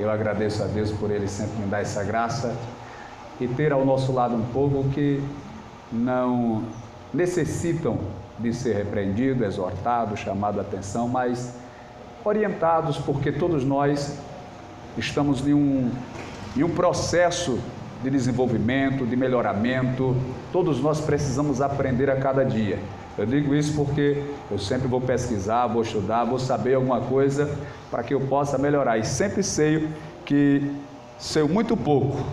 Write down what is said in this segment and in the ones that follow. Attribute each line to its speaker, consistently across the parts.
Speaker 1: Eu agradeço a Deus por Ele sempre me dar essa graça e ter ao nosso lado um povo que não necessitam de ser repreendido, exortado, chamado a atenção, mas orientados, porque todos nós estamos em um processo de desenvolvimento, de melhoramento. Todos nós precisamos aprender a cada dia. Eu digo isso porque eu sempre vou pesquisar, vou estudar, vou saber alguma coisa para que eu possa melhorar. E sempre sei que sei muito pouco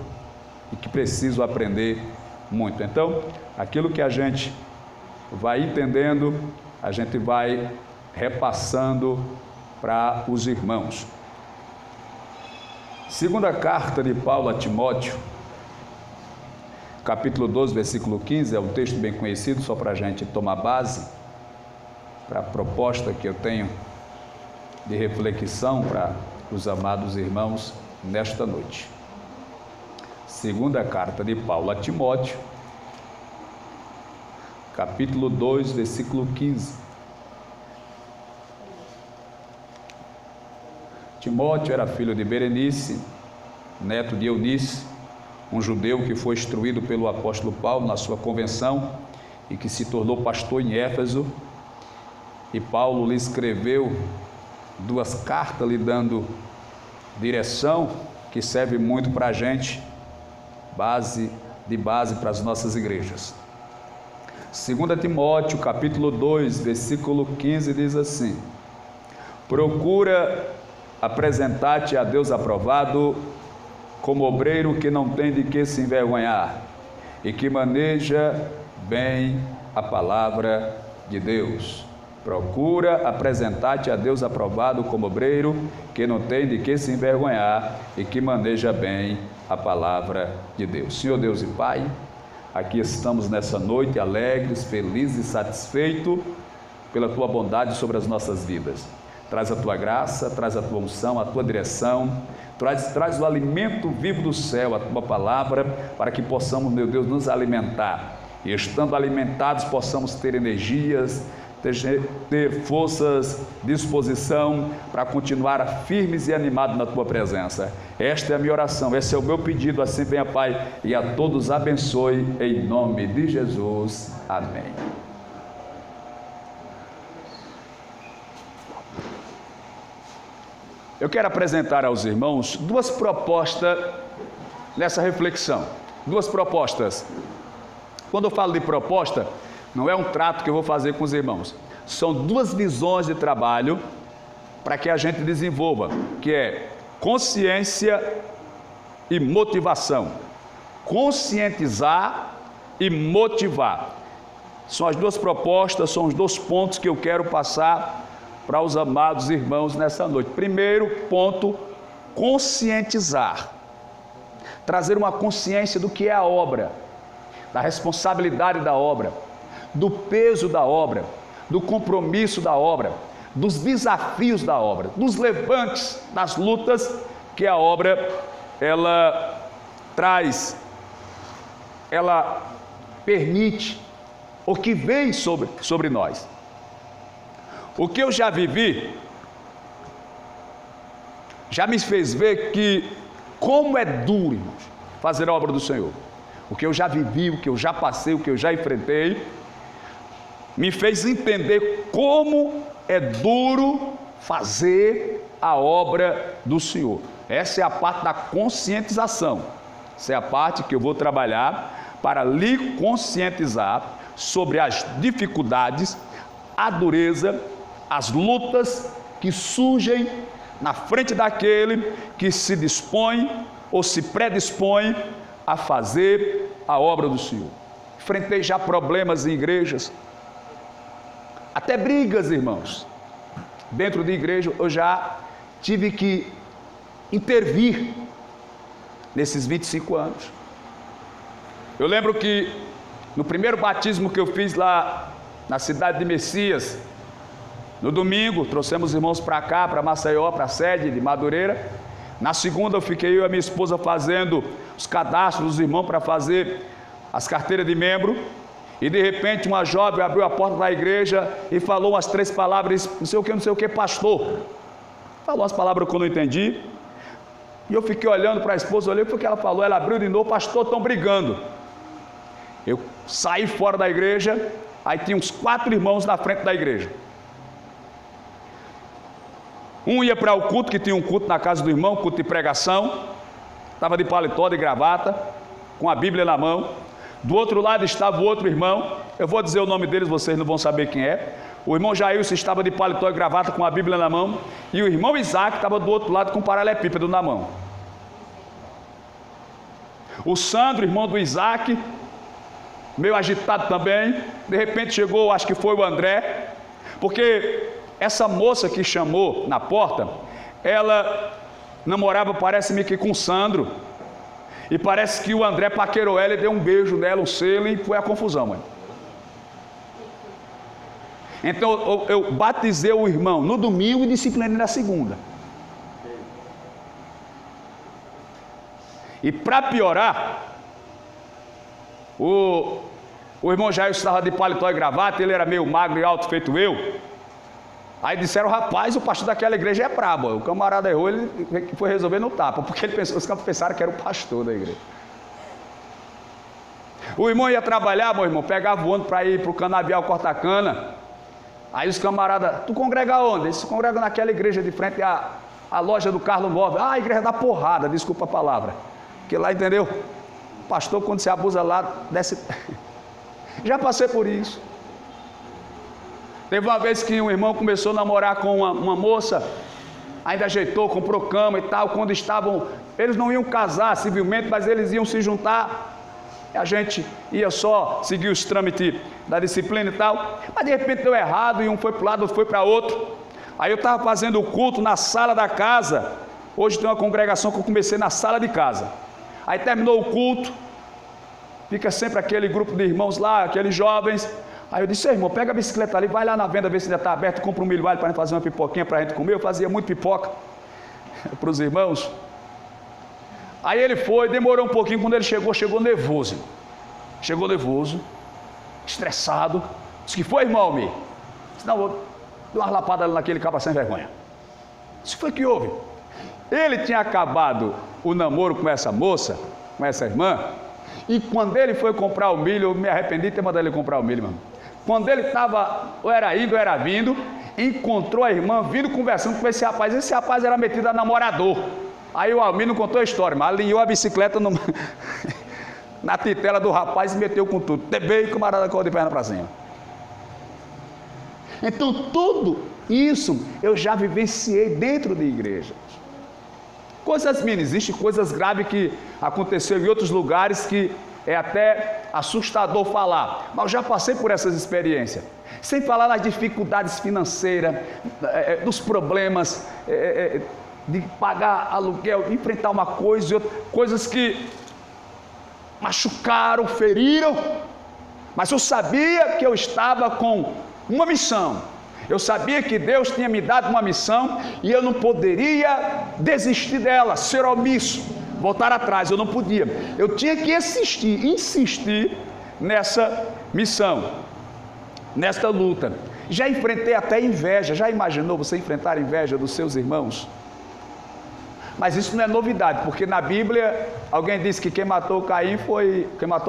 Speaker 1: e que preciso aprender muito. Então, aquilo que a gente vai entendendo, a gente vai repassando para os irmãos. Segunda carta de Paulo a Timóteo, capítulo 12, versículo 15, é um texto bem conhecido, só para a gente tomar base para a proposta que eu tenho de reflexão para os amados irmãos nesta noite. Segunda carta de Paulo a Timóteo, capítulo 2, versículo 15. Timóteo era filho de Berenice, neto de Eunice, um judeu que foi instruído pelo apóstolo Paulo na sua convenção e que se tornou pastor em Éfeso. E Paulo lhe escreveu 2 cartas lhe dando direção, que serve muito para a gente, base para as nossas igrejas. 2 Timóteo, capítulo 2, versículo 15, diz assim: procura apresentar-te a Deus aprovado, como obreiro que não tem de que se envergonhar e que maneja bem a palavra de Deus. Procura apresentar-te a Deus aprovado como obreiro que não tem de que se envergonhar e que maneja bem a palavra de Deus. Senhor Deus e Pai, aqui estamos nessa noite alegres, felizes e satisfeitos pela Tua bondade sobre as nossas vidas. Traz a Tua graça, traz a Tua unção, a Tua direção, traz o alimento vivo do céu, a Tua palavra, para que possamos, meu Deus, nos alimentar. E estando alimentados, possamos ter energias, ter forças, disposição para continuar firmes e animados na Tua presença. Esta é a minha oração, esse é o meu pedido, assim venha, Pai, e a todos abençoe, em nome de Jesus. Amém. Eu quero apresentar aos irmãos 2 propostas nessa reflexão. 2 propostas. Quando eu falo de proposta, não é um trato que eu vou fazer com os irmãos. São 2 visões de trabalho para que a gente desenvolva, que é consciência e motivação. Conscientizar e motivar. São as 2 propostas, são os 2 pontos que eu quero passar para os amados irmãos nessa noite. Primeiro ponto, conscientizar. Trazer uma consciência do que é a obra, da responsabilidade da obra, do peso da obra, do compromisso da obra, dos desafios da obra, dos levantes, das lutas que a obra, ela traz, ela permite, ou que vem sobre nós. O que eu já vivi, já me fez ver que como é duro, irmãos, fazer a obra do Senhor. O que eu já vivi, o que eu já passei, o que eu já enfrentei, me fez entender como é duro fazer a obra do Senhor. Essa é a parte da conscientização. Essa é a parte que eu vou trabalhar para lhe conscientizar sobre as dificuldades, a dureza, as lutas que surgem na frente daquele que se dispõe ou se predispõe a fazer a obra do Senhor. Enfrentei já problemas em igrejas, até brigas, irmãos. Dentro de igreja eu já tive que intervir nesses 25 anos. Eu lembro que no primeiro batismo que eu fiz lá na cidade de Messias, no domingo, trouxemos os irmãos para cá, para Maceió, para a sede de Madureira. Na segunda, eu fiquei eu e a minha esposa fazendo os cadastros dos irmãos para fazer as carteiras de membro. E de repente, uma jovem abriu a porta da igreja e falou umas 3 palavras, não sei o que, pastor. Falou umas palavras que eu não entendi. E eu fiquei olhando para a esposa, olhei porque ela falou, ela abriu de novo, pastor, estão brigando. Eu saí fora da igreja, aí tinha uns 4 irmãos na frente da igreja. Um ia para o culto, que tinha um culto na casa do irmão, culto de pregação, estava de paletó, de gravata, com a Bíblia na mão. Do outro lado estava o outro irmão, eu vou dizer o nome deles, vocês não vão saber quem é. O irmão Jailson estava de paletó e gravata com a Bíblia na mão, e o irmão Isaac estava do outro lado com um paralelepípedo na mão. O Sandro, irmão do Isaac, meio agitado também, de repente chegou, acho que foi o André, porque essa moça que chamou na porta, ela namorava, parece-me que com o Sandro, e parece que o André paquerou ela e deu um beijo nela, um selo, e foi a confusão, mãe. Então eu batizei o irmão no domingo e disciplinei na segunda. E para piorar, o irmão Jair estava de paletó e gravata, ele era meio magro e alto, feito eu. Aí disseram, rapaz, o pastor daquela igreja é brabo. O camarada errou, ele foi resolver no tapa, porque ele pensou, os caras pensaram que era o pastor da igreja. O irmão ia trabalhar, meu irmão, pegava o ônibus para ir para o canavial corta-cana. Aí os camaradas, tu congrega onde? Eles se congregam naquela igreja de frente à loja do Carlos Móvel. Ah, a igreja da porrada, desculpa a palavra. Que lá, entendeu? Pastor, quando se abusa lá, desce. Já passei por isso. Teve uma vez que um irmão começou a namorar com uma moça, ainda ajeitou, comprou cama e tal. Quando estavam, eles não iam casar civilmente, mas eles iam se juntar. A gente ia só seguir os trâmites da disciplina e tal, mas de repente deu errado e um foi para um lado, outro foi para outro. Aí eu estava fazendo o culto na sala da casa. Hoje tem uma congregação que eu comecei na sala de casa. Aí terminou o culto, fica sempre aquele grupo de irmãos lá, aqueles jovens. Aí eu disse, irmão, pega a bicicleta ali, vai lá na venda ver se ainda está aberto, compra um milho alho para fazer uma pipoquinha para a gente comer. Eu fazia muito pipoca para os irmãos. Aí ele foi, demorou um pouquinho, quando ele chegou nervoso, irmão. Chegou nervoso, estressado. Disse que foi, irmão, me. Disse, não, vou dar uma lapada ali naquele caba sem vergonha. Isso foi que houve. Ele tinha acabado o namoro com essa moça, com essa irmã, e quando ele foi comprar o milho, eu me arrependi de ter mandado ele comprar o milho, irmão. Quando ele estava, ou era indo, ou era vindo, encontrou a irmã vindo conversando com esse rapaz. Esse rapaz era metido a namorador. Aí o Almir não contou a história, mas alinhou a bicicleta na titela do rapaz e meteu com tudo. Tebei e o camarada caiu de perna para cima. Então tudo isso eu já vivenciei dentro de igreja. Coisas mínimas, existem coisas graves que aconteceram em outros lugares que é até assustador falar, mas eu já passei por essas experiências. Sem falar nas dificuldades financeiras, dos problemas de pagar aluguel, enfrentar uma coisa e outra, coisas que machucaram, feriram, mas eu sabia que eu estava com uma missão. Eu sabia que Deus tinha me dado uma missão e eu não poderia desistir dela, ser omisso, voltar atrás, eu não podia. Eu tinha que insistir nessa missão, nesta luta. Já enfrentei até inveja. Já imaginou você enfrentar a inveja dos seus irmãos? Mas isso não é novidade, porque na Bíblia alguém disse que quem matou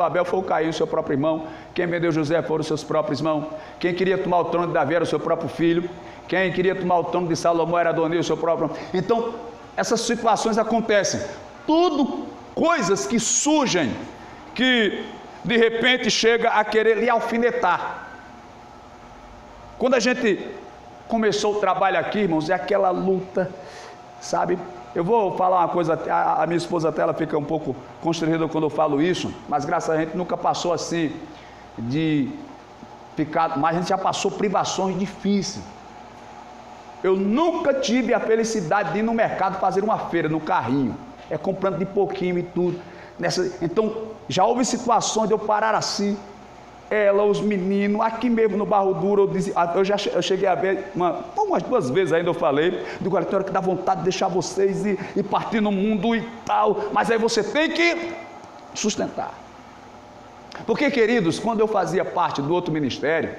Speaker 1: Abel foi o Caim, o seu próprio irmão. Quem vendeu José foram os seus próprios irmãos. Quem queria tomar o trono de Davi era o seu próprio filho. Quem queria tomar o trono de Salomão era Adonias, o seu próprio irmão. Então, essas situações acontecem. Tudo coisas que surgem, que de repente chega a querer lhe alfinetar. Quando a gente começou o trabalho aqui, irmãos, é aquela luta, sabe? Eu vou falar uma coisa, a minha esposa até ela fica um pouco constrangida quando eu falo isso, mas graças a gente nunca passou assim de ficar, mas a gente já passou privações difíceis. Eu nunca tive a felicidade de ir no mercado fazer uma feira no carrinho, comprando de pouquinho e tudo. Então já houve situações de eu parar assim, ela, os meninos, aqui mesmo no Barro Duro, eu cheguei a ver, umas 2 vezes ainda eu falei, digo, olha, tem hora que dá vontade de deixar vocês e partir no mundo e tal, mas aí você tem que sustentar. Porque, queridos, quando eu fazia parte do outro ministério,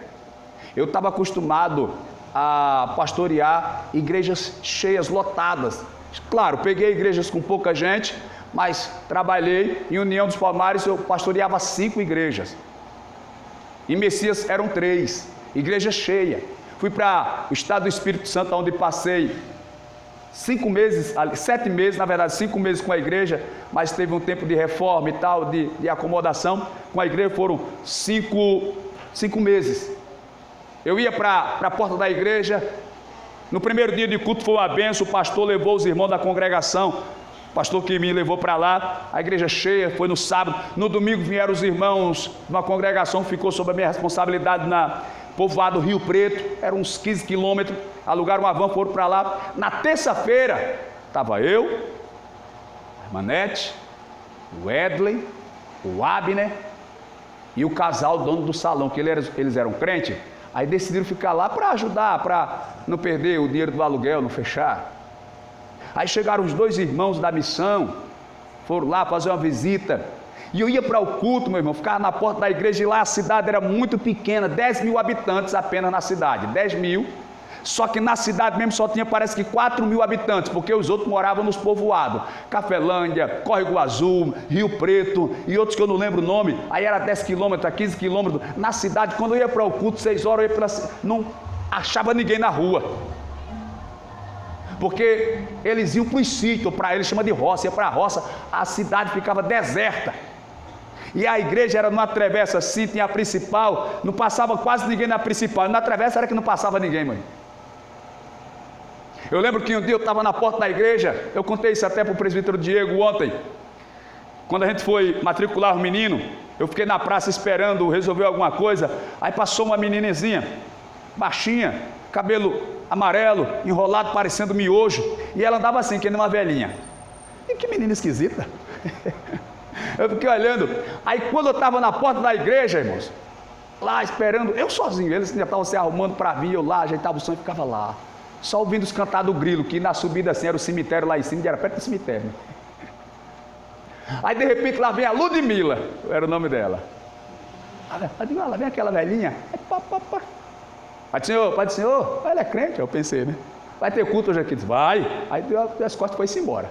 Speaker 1: eu estava acostumado a pastorear igrejas cheias, lotadas, Claro, peguei igrejas com pouca gente, mas trabalhei em União dos Palmares, eu pastoreava 5 igrejas. Em Messias eram 3, igreja cheia. Fui para o estado do Espírito Santo, onde passei 5 meses, 7 meses, na verdade 5 meses com a igreja, mas teve um tempo de reforma e tal, de acomodação. Com a igreja foram 5 meses. Eu ia para a porta da igreja, no primeiro dia de culto foi uma benção, o pastor levou os irmãos da congregação, o pastor que me levou para lá, a igreja cheia, foi no sábado. No domingo vieram os irmãos, uma congregação ficou sob a minha responsabilidade na povoado Rio Preto, eram uns 15 quilômetros, alugaram uma van, foram para lá. Na terça-feira, estava eu, a irmã Nete, o Edley, o Abner e o casal dono do salão, que eles eram crentes, aí decidiram ficar lá para ajudar, para não perder o dinheiro do aluguel, não fechar. Aí chegaram os 2 irmãos da missão, foram lá fazer uma visita, e eu ia para o culto, meu irmão, ficava na porta da igreja, e lá a cidade era muito pequena, 10 mil habitantes apenas na cidade, 10 mil, só que na cidade mesmo só tinha, parece que 4 mil habitantes, porque os outros moravam nos povoados, Cafelândia, Córrego Azul, Rio Preto, e outros que eu não lembro o nome, aí era 10 quilômetros, 15 quilômetros, na cidade. Quando eu ia para o culto, 6 horas, não achava ninguém na rua, porque eles iam para o sítio, para eles chama de roça, ia para a roça, a cidade ficava deserta, e a igreja era numa travessa assim, tinha a principal, não passava quase ninguém na principal, na travessa era que não passava ninguém, mãe. Eu lembro que um dia eu estava na porta da igreja, eu contei isso até para o presbítero Diego ontem, quando a gente foi matricular o menino, eu fiquei na praça esperando resolver alguma coisa, aí passou uma meninazinha, baixinha, cabelo amarelo, enrolado, parecendo miojo, e ela andava assim, que nem uma velhinha. E que menina esquisita. Eu fiquei olhando, aí quando eu estava na porta da igreja, irmãos, lá esperando, eu sozinho, eles já estavam se arrumando para vir, eu lá, ajeitava o som e ficava lá, só ouvindo os cantar do grilo, que na subida assim era o cemitério lá em cima, era perto do cemitério. Aí de repente lá vem a Ludmila, era o nome dela. Lá vem aquela velhinha, Pai do Senhor, ela é crente, eu pensei, né? Vai ter culto hoje aqui, disse, vai. Aí deu as costas e foi-se embora.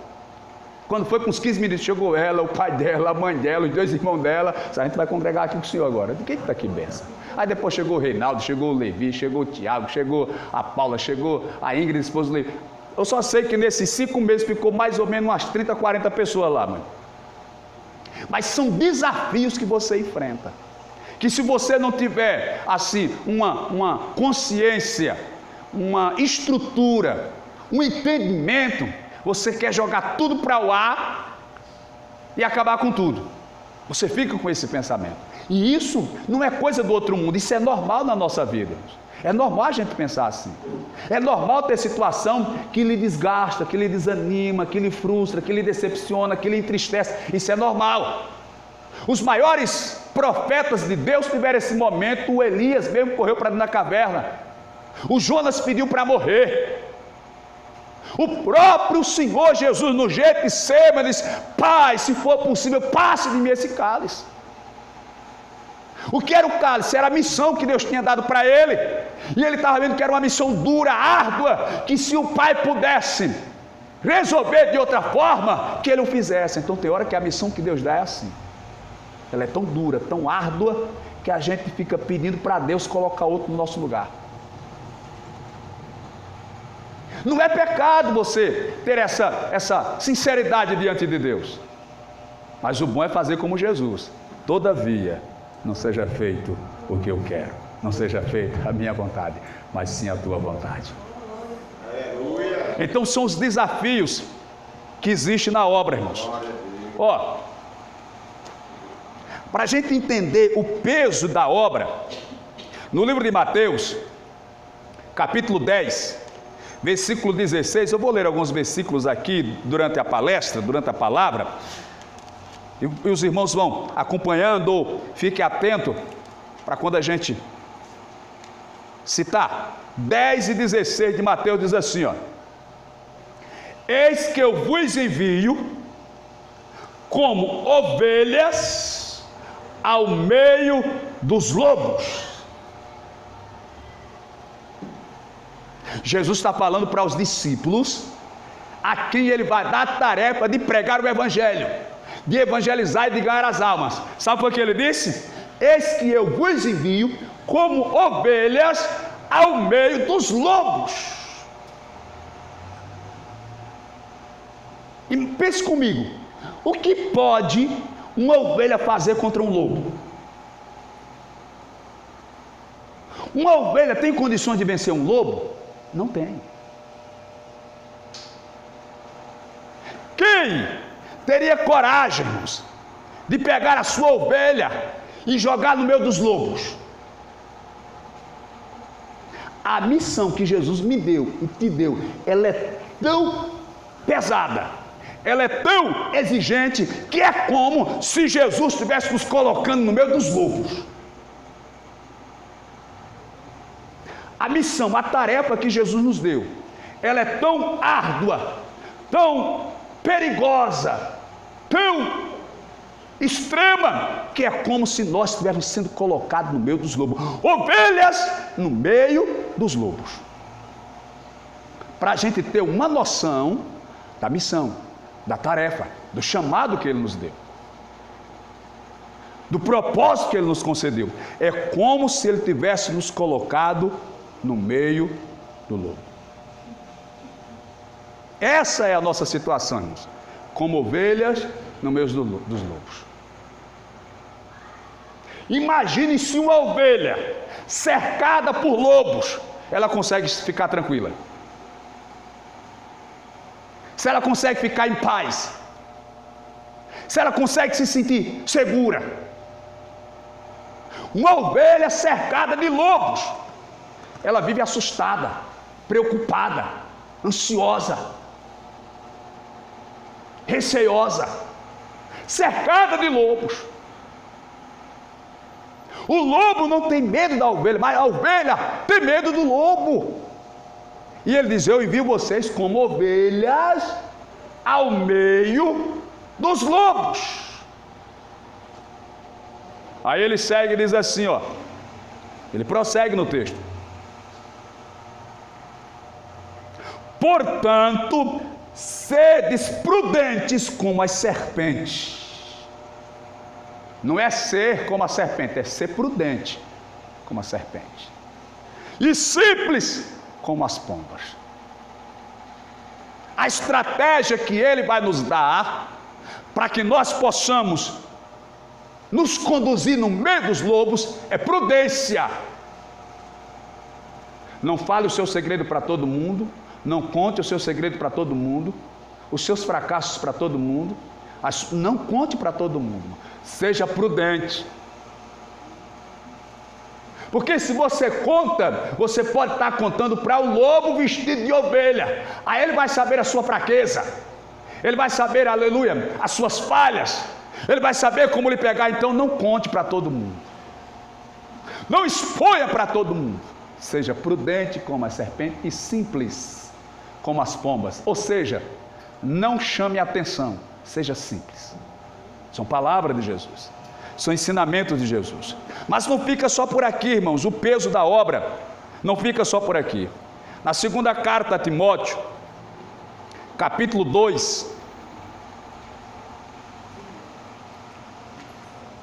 Speaker 1: Quando foi com uns 15 minutos, chegou ela, o pai dela, a mãe dela, os 2 irmãos dela, a gente vai congregar aqui com o senhor agora. De quem está aqui, benção? Aí depois chegou o Reinaldo, chegou o Levi, chegou o Tiago, chegou a Paula, chegou a Ingrid, esposa do Levi. Eu só sei que nesses 5 meses ficou mais ou menos umas 30, 40 pessoas lá, mãe. Mas são desafios que você enfrenta, que se você não tiver assim uma consciência, uma estrutura, um entendimento, você quer jogar tudo para o ar e acabar com tudo. Você fica com esse pensamento, e isso não é coisa do outro mundo, isso é normal na nossa vida. É normal a gente pensar assim, é normal ter situação que lhe desgasta, que lhe desanima, que lhe frustra, que lhe decepciona, que lhe entristece, isso é normal. Os maiores profetas de Deus tiveram esse momento. O Elias mesmo correu para dentro da caverna, o Jonas pediu para morrer, o próprio Senhor Jesus no Getsemane disse, Pai, se for possível, passe de mim esse cálice. O que era o cálice? Era a missão que Deus tinha dado para ele, e ele estava vendo que era uma missão dura, árdua, que se o Pai pudesse resolver de outra forma, que ele o fizesse. Então tem hora que a missão que Deus dá é assim, ela é tão dura, tão árdua, que a gente fica pedindo para Deus colocar outro no nosso lugar. Não é pecado você ter essa sinceridade diante de Deus, mas o bom é fazer como Jesus. Todavia, não seja feito o que eu quero, não seja feita a minha vontade, mas sim a tua vontade. Aleluia. Então são os desafios que existem na obra, irmãos. Para a gente entender o peso da obra, no livro de Mateus, capítulo 10, versículo 16, eu vou ler alguns versículos aqui durante a palestra, durante a palavra, e os irmãos vão acompanhando, fique atento para quando a gente citar. 10 e 16 de Mateus diz assim, eis que eu vos envio como ovelhas ao meio dos lobos. Jesus está falando para os discípulos a quem ele vai dar a tarefa de pregar o evangelho, de evangelizar e de ganhar as almas. Sabe o que ele disse? Eis que eu vos envio como ovelhas ao meio dos lobos. E pense comigo, o que pode uma ovelha fazer contra um lobo? Uma ovelha tem condições de vencer um lobo? Não tem. Quem teria coragem, irmãos, de pegar a sua ovelha e jogar no meio dos lobos? A missão que Jesus me deu e te deu, ela é tão pesada, ela é tão exigente, que é como se Jesus estivesse nos colocando no meio dos lobos. A missão, a tarefa que Jesus nos deu, ela é tão árdua, tão perigosa, tão extrema, que é como se nós estivéssemos sendo colocados no meio dos lobos, ovelhas no meio dos lobos. Para a gente ter uma noção da missão, da tarefa, do chamado que Ele nos deu, do propósito que Ele nos concedeu. É como se Ele tivesse nos colocado no meio do lobo. Essa é a nossa situação, irmãos, como ovelhas no meio dos lobos. Imagine se uma ovelha cercada por lobos, ela consegue ficar tranquila. Se ela consegue ficar em paz. Se ela consegue se sentir segura. Uma ovelha cercada de lobos, ela vive assustada, preocupada, ansiosa, receosa, cercada de lobos. O lobo não tem medo da ovelha, mas a ovelha tem medo do lobo. E ele diz: eu envio vocês como ovelhas ao meio dos lobos. Aí ele segue e diz assim, ó, ele prossegue no texto: portanto, sedes prudentes como as serpentes. Não é ser como a serpente, é ser prudente como a serpente, e simples como as pombas. A estratégia que Ele vai nos dar, para que nós possamos nos conduzir no meio dos lobos, é prudência. Não fale o seu segredo para todo mundo, não conte o seu segredo para todo mundo, os seus fracassos para todo mundo, não conte para todo mundo. Seja prudente. Porque se você conta, você pode estar contando para o lobo vestido de ovelha. Aí ele vai saber a sua fraqueza, ele vai saber, aleluia, as suas falhas, ele vai saber como lhe pegar. Então não conte para todo mundo, não exponha para todo mundo. Seja prudente como a serpente e simples como as pombas. Ou seja, não chame a atenção, seja simples. São palavras de Jesus, são ensinamentos de Jesus. Mas não fica só por aqui, irmãos. O peso da obra não fica só por aqui. Na segunda carta a Timóteo, capítulo 2,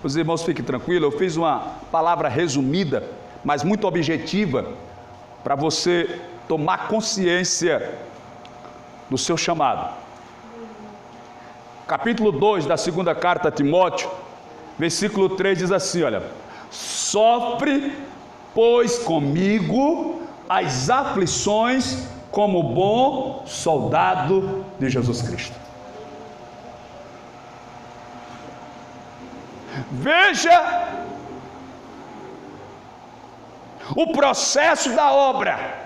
Speaker 1: os irmãos fiquem tranquilos, eu fiz uma palavra resumida, mas muito objetiva, para você tomar consciência do seu chamado. Capítulo 2 da segunda carta a Timóteo, versículo 3 diz assim, olha: sofre, pois, comigo as aflições como bom soldado de Jesus Cristo. Veja o processo da obra: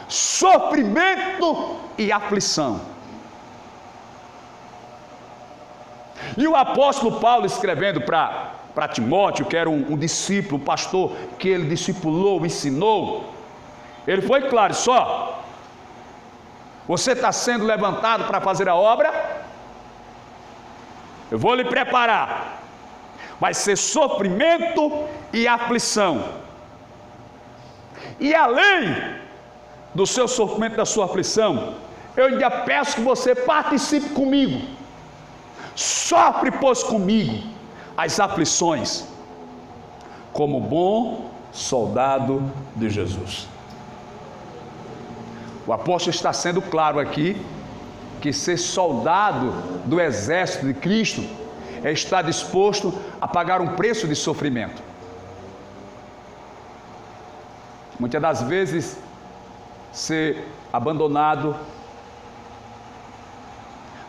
Speaker 1: sofrimento e aflição. E o apóstolo Paulo, escrevendo para Timóteo, que era um discípulo, um pastor, que ele discipulou, ensinou, ele foi claro: só você está sendo levantado para fazer a obra, eu vou lhe preparar, vai ser sofrimento e aflição. E além do seu sofrimento, da sua aflição, eu ainda peço que você participe comigo, sofre, pois, comigo as aflições, como bom soldado de Jesus. O apóstolo está sendo claro aqui, que ser soldado do exército de Cristo é estar disposto a pagar um preço de sofrimento. Muitas das vezes, ser abandonado,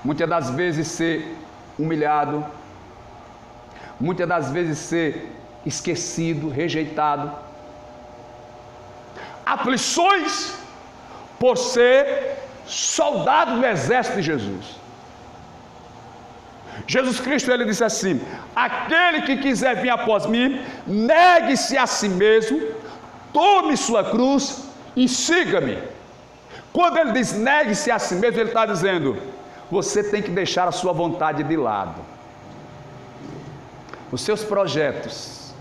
Speaker 1: muitas das vezes ser humilhado, muitas das vezes ser esquecido, rejeitado, aflições por ser soldado do exército de Jesus. Jesus Cristo, ele disse assim: aquele que quiser vir após mim, negue-se a si mesmo, tome sua cruz e siga-me. Quando ele diz negue-se a si mesmo, ele está dizendo: você tem que deixar a sua vontade de lado, os seus projetos,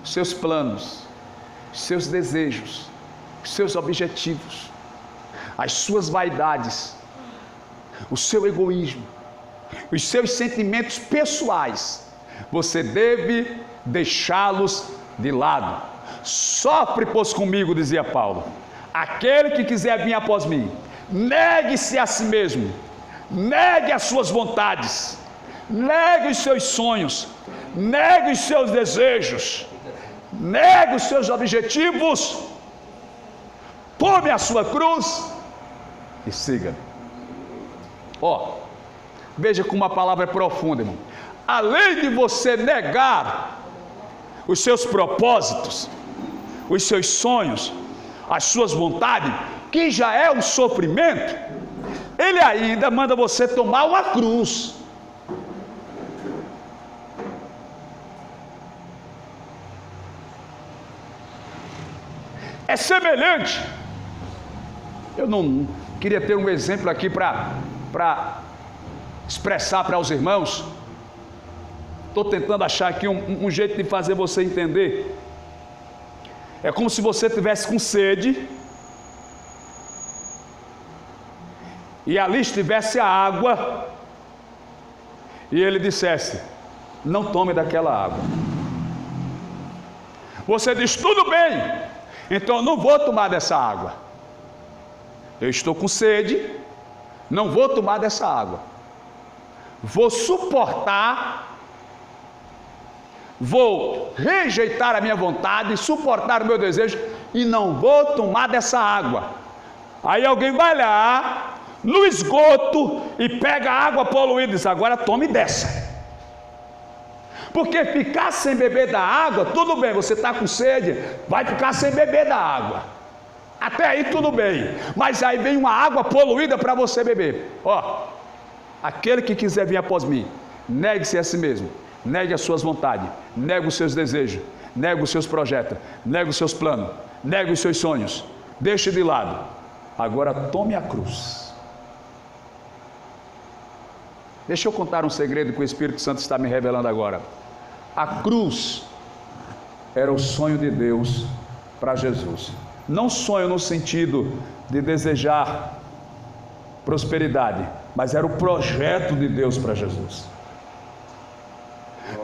Speaker 1: os seus planos, os seus desejos, os seus objetivos, as suas vaidades, o seu egoísmo, os seus sentimentos pessoais, você deve deixá-los de lado. Sofre, pois, comigo, dizia Paulo, aquele que quiser vir após mim, negue-se a si mesmo, negue as suas vontades, negue os seus sonhos, negue os seus desejos, negue os seus objetivos, tome a sua cruz e siga. Veja como a palavra é profunda, irmão. Além de você negar os seus propósitos, os seus sonhos, as suas vontades, que já é um sofrimento, ele ainda manda você tomar uma cruz. É semelhante. Eu não queria ter um exemplo aqui para expressar para os irmãos. Estou tentando achar aqui um jeito de fazer você entender. É como se você estivesse com sede e ali estivesse a água e ele dissesse: não tome daquela água. Você diz: tudo bem, então eu não vou tomar dessa água. Eu estou com sede, não vou tomar dessa água. Vou suportar, vou rejeitar a minha vontade, suportar o meu desejo e não vou tomar dessa água. Aí alguém vai lá no esgoto e pega a água poluída e diz: agora tome dessa. Porque ficar sem beber da água, tudo bem, você está com sede, vai ficar sem beber da água. Até aí tudo bem, mas aí vem uma água poluída para você beber. Aquele que quiser vir após mim, negue-se a si mesmo, negue as suas vontades, negue os seus desejos, negue os seus projetos, negue os seus planos, negue os seus sonhos, deixe de lado, agora tome a cruz. Deixa eu contar um segredo que o Espírito Santo está me revelando agora. A cruz era o sonho de Deus para Jesus. Não sonho no sentido de desejar prosperidade, mas era o projeto de Deus para Jesus.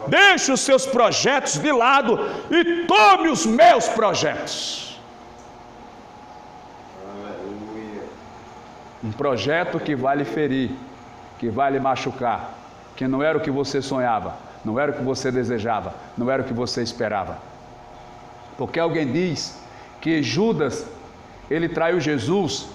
Speaker 1: Deixe os seus projetos de lado e tome os meus projetos. Um projeto que vai lhe ferir, que vai lhe machucar, que não era o que você sonhava, não era o que você desejava, não era o que você esperava. Porque alguém diz que Judas, ele traiu Jesus,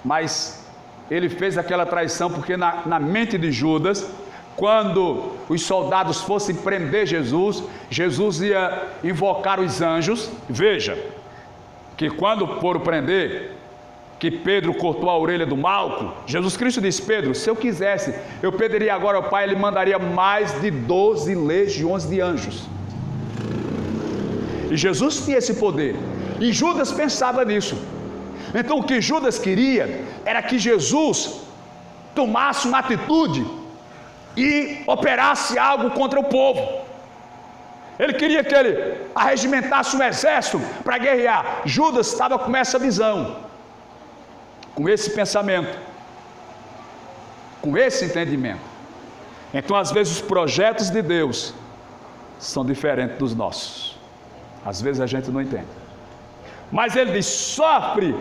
Speaker 1: mas ele fez aquela traição porque na mente de Judas, quando os soldados fossem prender Jesus, Jesus ia invocar os anjos. Veja, que quando foram prender, que Pedro cortou a orelha do Malco, Jesus Cristo disse: Pedro, se eu quisesse, eu pediria agora ao Pai, ele mandaria mais de 12 legiões de anjos. E Jesus tinha esse poder, e Judas pensava nisso. Então o que Judas queria era que Jesus tomasse uma atitude e operasse algo contra o povo. Ele queria que ele arregimentasse um exército para guerrear. Judas estava com essa visão, com esse pensamento. com esse entendimento. Então, às vezes, os projetos de Deus são diferentes dos nossos. Às vezes a gente não entende. Mas ele diz: sofre,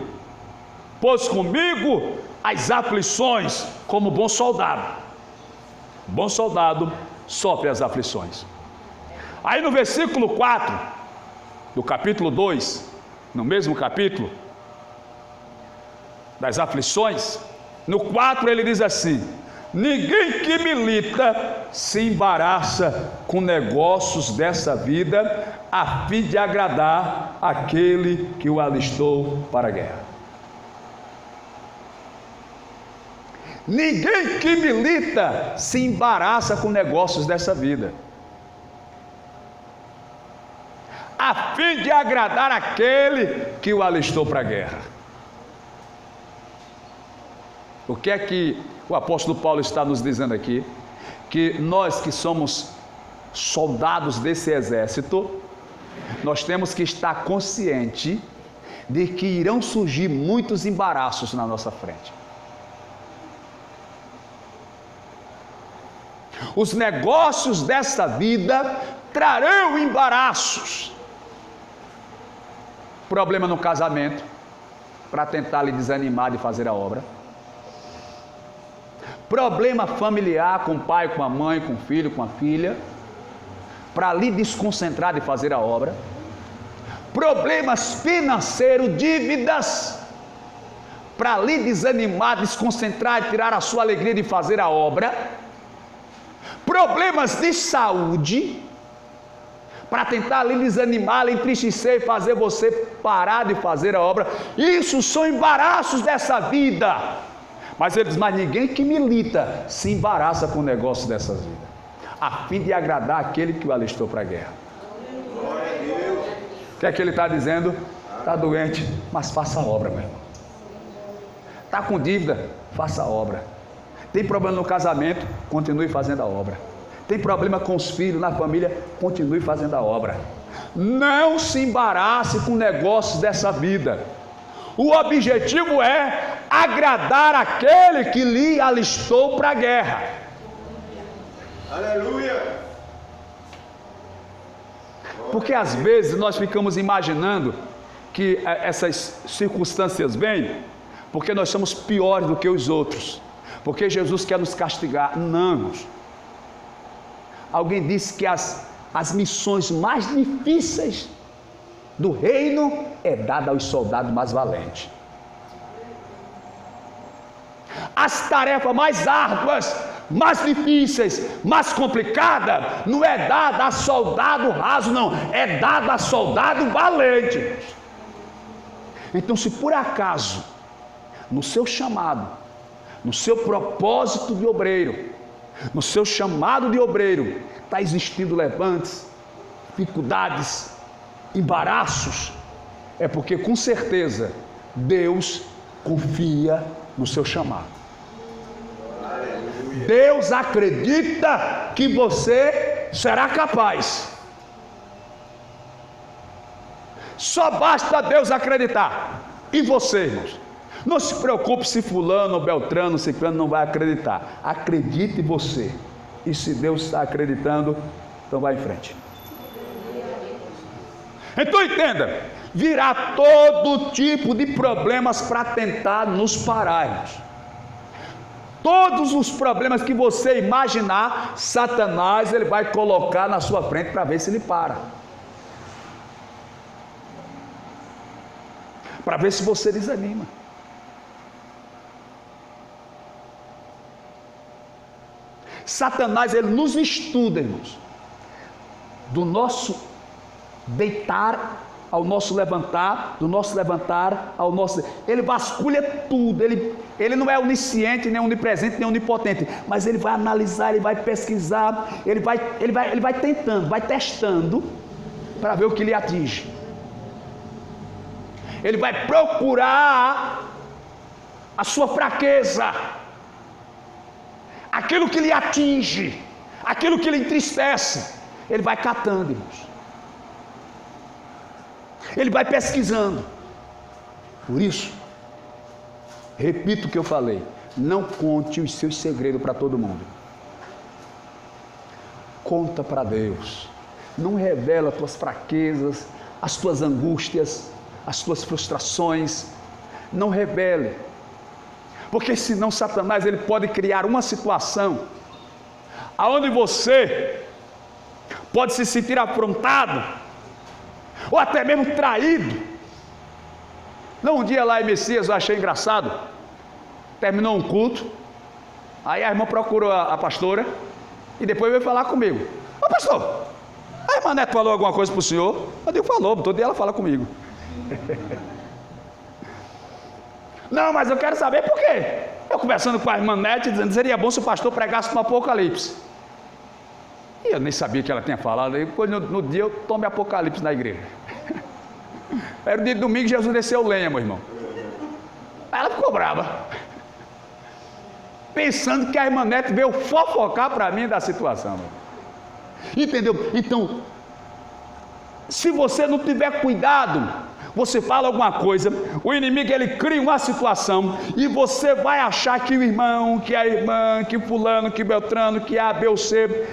Speaker 1: pois comigo as aflições, como bom soldado. Bom soldado sofre as aflições. Aí no versículo 4 do capítulo 2, no mesmo capítulo das aflições, no 4 ele diz assim: ninguém que milita se embaraça com negócios dessa vida, a fim de agradar aquele que o alistou para a guerra. Ninguém que milita se embaraça com negócios dessa vida, a fim de agradar aquele que o alistou para a guerra. O que é que o apóstolo Paulo está nos dizendo aqui? Que nós que somos soldados desse exército, nós temos que estar consciente de que irão surgir muitos embaraços na nossa frente. Os negócios dessa vida trarão embaraços. Problema no casamento, para tentar lhe desanimar de fazer a obra. Problema familiar com o pai, com a mãe, com o filho, com a filha, para lhe desconcentrar de fazer a obra. Problemas financeiros, dívidas, para lhe desanimar, desconcentrar e tirar a sua alegria de fazer a obra. Problemas de saúde, para tentar lhe desanimar, lhe entristecer e fazer você parar de fazer a obra. Isso são embaraços dessa vida. Mas ele diz: mas ninguém que milita se embaraça com o negócio dessas vidas, a fim de agradar aquele que o alistou para a guerra. O que é que ele está dizendo? Está doente, mas faça a obra, meu irmão. Está com dívida, faça a obra. Tem problema no casamento, continue fazendo a obra. Tem problema com os filhos, na família, continue fazendo a obra. Não se embarace com negócios dessa vida. O objetivo é agradar aquele que lhe alistou para a guerra.
Speaker 2: Aleluia!
Speaker 1: Porque às vezes nós ficamos imaginando que essas circunstâncias vêm porque nós somos piores do que os outros, porque Jesus quer nos castigar. Não, irmãos. Alguém disse que as missões mais difíceis do reino é dada aos soldados mais valentes. As tarefas mais árduas, mais difíceis, mais complicadas, não é dada a soldado raso, não, é dada a soldado valente. Então, se por acaso, no seu chamado, no seu propósito de obreiro, no seu chamado de obreiro, está existindo levantes, dificuldades, embaraços, é porque com certeza Deus confia no seu chamado. Deus acredita que você será capaz. Só basta Deus acreditar. E você, irmãos? Não se preocupe se fulano, beltrano, ciclano não vai acreditar. Acredite você. E se Deus está acreditando, então vai em frente. Então entenda, virá todo tipo de problemas para tentar nos parar, irmãos. Todos os problemas que você imaginar, Satanás ele vai colocar na sua frente para ver se ele para. Para ver se você desanima. Satanás ele nos estuda, irmãos, do nosso deitar ao nosso levantar, do nosso levantar ao nosso... Ele vasculha tudo, ele não é onisciente, nem onipresente, nem onipotente, mas ele vai analisar, ele vai pesquisar, ele vai tentando, vai testando para ver o que lhe atinge. Ele vai procurar a sua fraqueza, aquilo que lhe atinge, aquilo que lhe entristece, ele vai catando, irmãos. Ele vai pesquisando. Por isso, repito o que eu falei: não conte os seus segredos para todo mundo. Conta para Deus. Não revela as tuas fraquezas, as tuas angústias, as tuas frustrações. Não revele. Porque senão Satanás ele pode criar uma situação aonde você pode se sentir afrontado ou até mesmo traído. Não, um dia lá em Messias eu achei engraçado. Terminou um culto, aí a irmã procurou a pastora e depois veio falar comigo. Ô pastor, a irmã Neto falou alguma coisa para o senhor? Eu digo, falou, todo dia ela fala comigo. Não, mas eu quero saber por quê. Eu conversando com a irmã Neto, dizendo que seria bom se o pastor pregasse no Apocalipse. E eu nem sabia que ela tinha falado. Aí no dia eu tomei Apocalipse na igreja. Era o dia de domingo, Jesus desceu lenha, meu irmão. Aí ela ficou brava, pensando que a irmã Neto veio fofocar para mim da situação. Entendeu? Então, se você não tiver cuidado, você fala alguma coisa, o inimigo ele cria uma situação e você vai achar que o irmão, que a irmã, que fulano, que Beltrano, que A, B ou C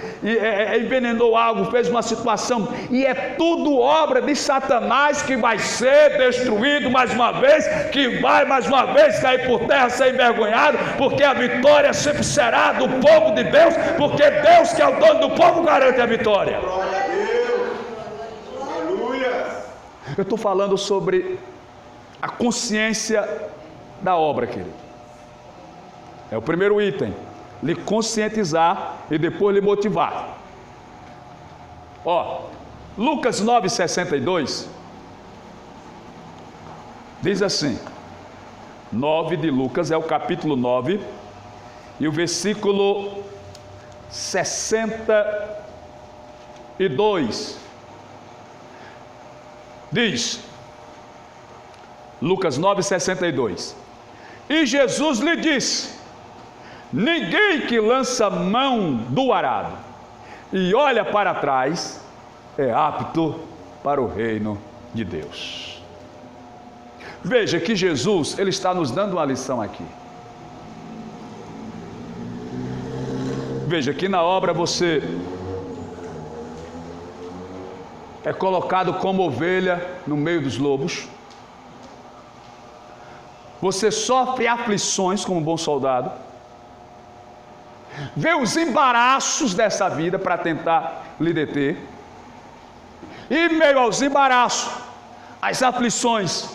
Speaker 1: envenenou algo, fez uma situação, e é tudo obra de Satanás que vai ser destruído mais uma vez, que vai mais uma vez cair por terra, ser envergonhado, porque a vitória sempre será do povo de Deus, porque Deus que é o dono do povo garante a vitória. Eu estou falando sobre a consciência da obra, querido. É o primeiro item. Lhe conscientizar e depois lhe motivar. Ó, Lucas 9,62 diz assim. 9 de Lucas é o capítulo 9 e o versículo 62. Diz, Lucas 9,62, e Jesus lhe disse, ninguém que lança mão do arado e olha para trás, é apto para o reino de Deus. Veja que Jesus, ele está nos dando uma lição aqui. Veja que na obra você é colocado como ovelha no meio dos lobos. Você sofre aflições como bom soldado. Vê os embaraços dessa vida para tentar lhe deter. E meio aos embaraços, as aflições,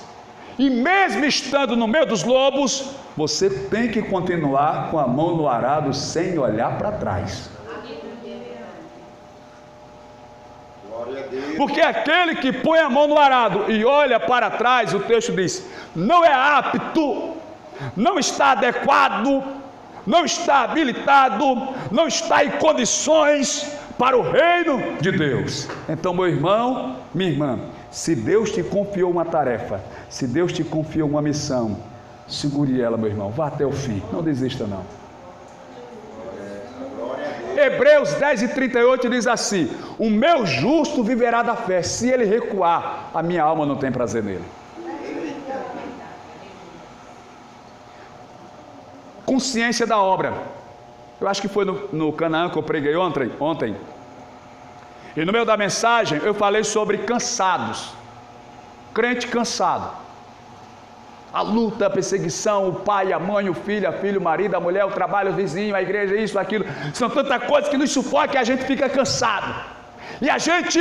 Speaker 1: e mesmo estando no meio dos lobos, você tem que continuar com a mão no arado sem olhar para trás. Porque aquele que põe a mão no arado e olha para trás, o texto diz, não é apto, não está adequado, não está habilitado, não está em condições para o reino de Deus. Então, meu irmão, minha irmã, se Deus te confiou uma tarefa, se Deus te confiou uma missão, segure ela, meu irmão, vá até o fim, não desista não. Hebreus 10:38 diz assim, o meu justo viverá da fé, se ele recuar, a minha alma não tem prazer nele. Consciência da obra. Eu acho que foi no Canaã que eu preguei ontem. E no meio da mensagem eu falei sobre cansados. Crente cansado. A luta, a perseguição, o pai, a mãe, o filho, o marido, a mulher, o trabalho, o vizinho, a igreja, isso, aquilo. São tantas coisas que nos sufocam que a gente fica cansado. E a gente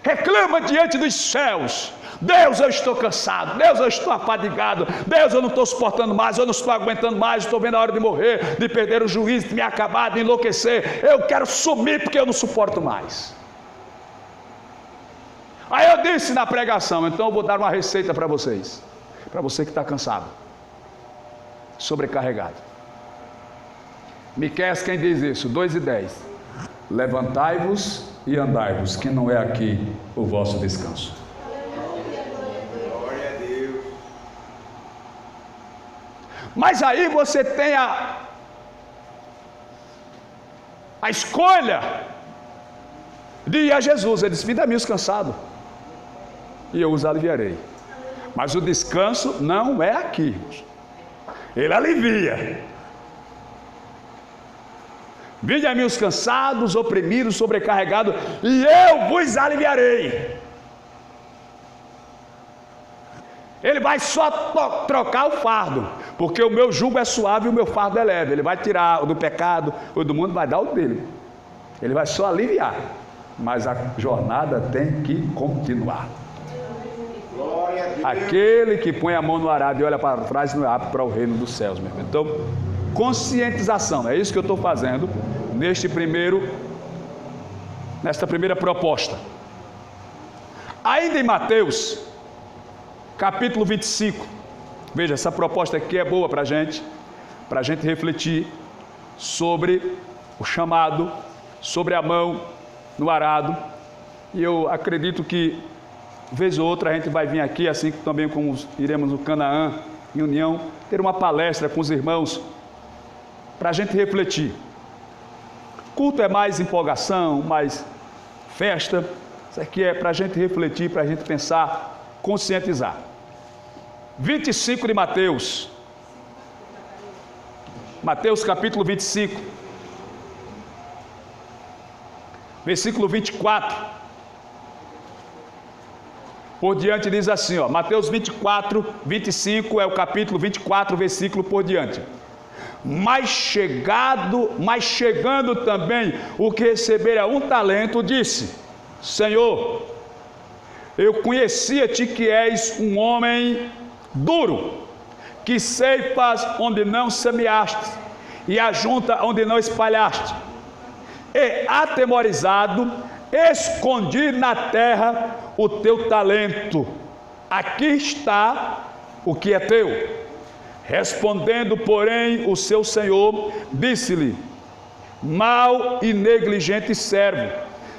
Speaker 1: reclama diante dos céus. Deus, eu estou cansado. Deus, eu estou afadigado. Deus, eu não estou suportando mais. Eu não estou aguentando mais. Estou vendo a hora de morrer, de perder o juízo, de me acabar, de enlouquecer. Eu quero sumir porque eu não suporto mais. Aí eu disse na pregação, então eu vou dar uma receita para vocês. Para você que está cansado, sobrecarregado. Miqueias, quem diz isso? 2:10. Levantai-vos e andai-vos, que não é aqui o vosso descanso. Glória a Deus. Mas aí você tem a escolha de ir a Jesus. Ele disse, vinde a mim os cansados, e eu os aliviarei. Mas o descanso não é aqui. Ele alivia, Vinde a mim os cansados, oprimidos, sobrecarregados, e eu vos aliviarei. Ele vai só trocar o fardo, porque o meu jugo é suave e o meu fardo é leve. Ele vai tirar o do pecado, o do mundo vai dar o dele. Ele vai só aliviar, mas a jornada tem que continuar. Aquele que põe a mão no arado e olha para trás não é apto para o reino dos céus, meu irmão. Então, conscientização, é isso que eu estou fazendo nesta primeira proposta. Ainda em Mateus, capítulo 25, veja, essa proposta aqui é boa para a gente refletir sobre o chamado, sobre a mão no arado, e eu acredito que, vez ou outra, a gente vai vir aqui, assim também como iremos no Canaã, em união, ter uma palestra com os irmãos, para a gente refletir. Culto é mais empolgação, mais festa, isso aqui é para a gente refletir, para a gente pensar, conscientizar. 25 de Mateus, capítulo 25, versículo 24, por diante diz assim, ó, Mateus 24, 25 é o capítulo 24, versículo por diante. Mas chegando também o que recebera 1 talento, disse: Senhor, eu conhecia-te que és um homem duro, que ceifas onde não semeaste, e ajunta onde não espalhaste. E atemorizado, escondi na terra o teu talento. Aqui está o que é teu. Respondendo, porém, o seu senhor, disse-lhe: mau e negligente servo,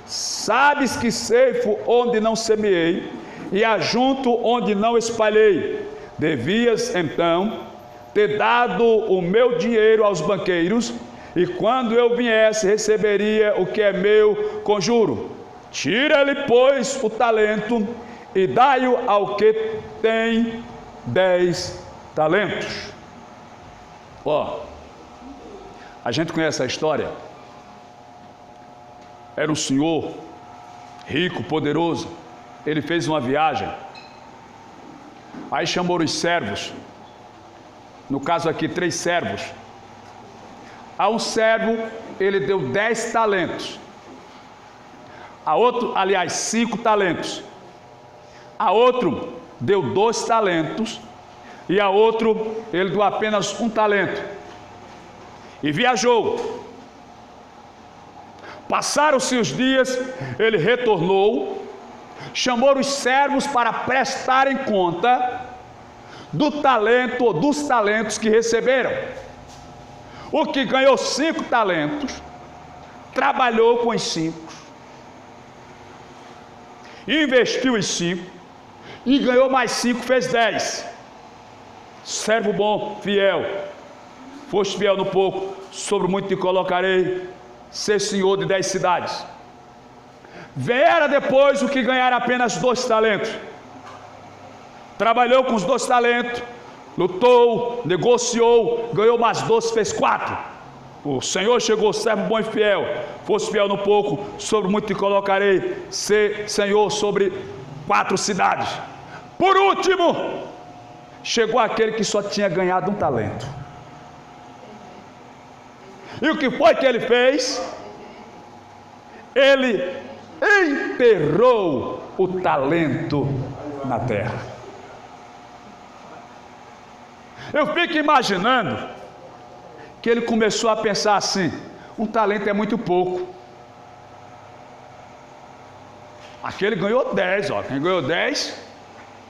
Speaker 1: sabes que ceifo onde não semeei, e ajunto onde não espalhei. Devias, então, ter dado o meu dinheiro aos banqueiros, e quando eu viesse, receberia o que é meu com juro. Tira-lhe, pois, o talento, e dai-o ao que tem 10 talentos. Ó, a gente conhece a história. Era um senhor rico, poderoso. Ele fez uma viagem, aí chamou os servos, no caso aqui 3 servos. A um servo ele deu 10 talentos, a outro, aliás, 5 talentos, a outro deu 2 talentos, e a outro ele deu apenas 1 talento, e viajou. Passaram-se os dias, ele retornou, chamou os servos para prestarem conta do talento ou dos talentos que receberam. O que ganhou 5 talentos, trabalhou com os 5, investiu os 5 e ganhou mais 5, fez 10. Servo bom, fiel, foste fiel no pouco, sobre o muito te colocarei, ser senhor de 10 cidades. Viera depois o que ganhara apenas 2 talentos. Trabalhou com os 2 talentos, lutou, negociou, ganhou mais 2, fez 4. O Senhor chegou, servo bom e fiel, fosse fiel no pouco, sobre muito te colocarei, ser senhor sobre 4 cidades. Por último, chegou aquele que só tinha ganhado 1 talento. E o que foi que ele fez? Ele enterrou o talento na terra. Eu fico imaginando que ele começou a pensar assim: 1 talento é muito pouco. Aquele ganhou 10, ó. Quem ganhou 10,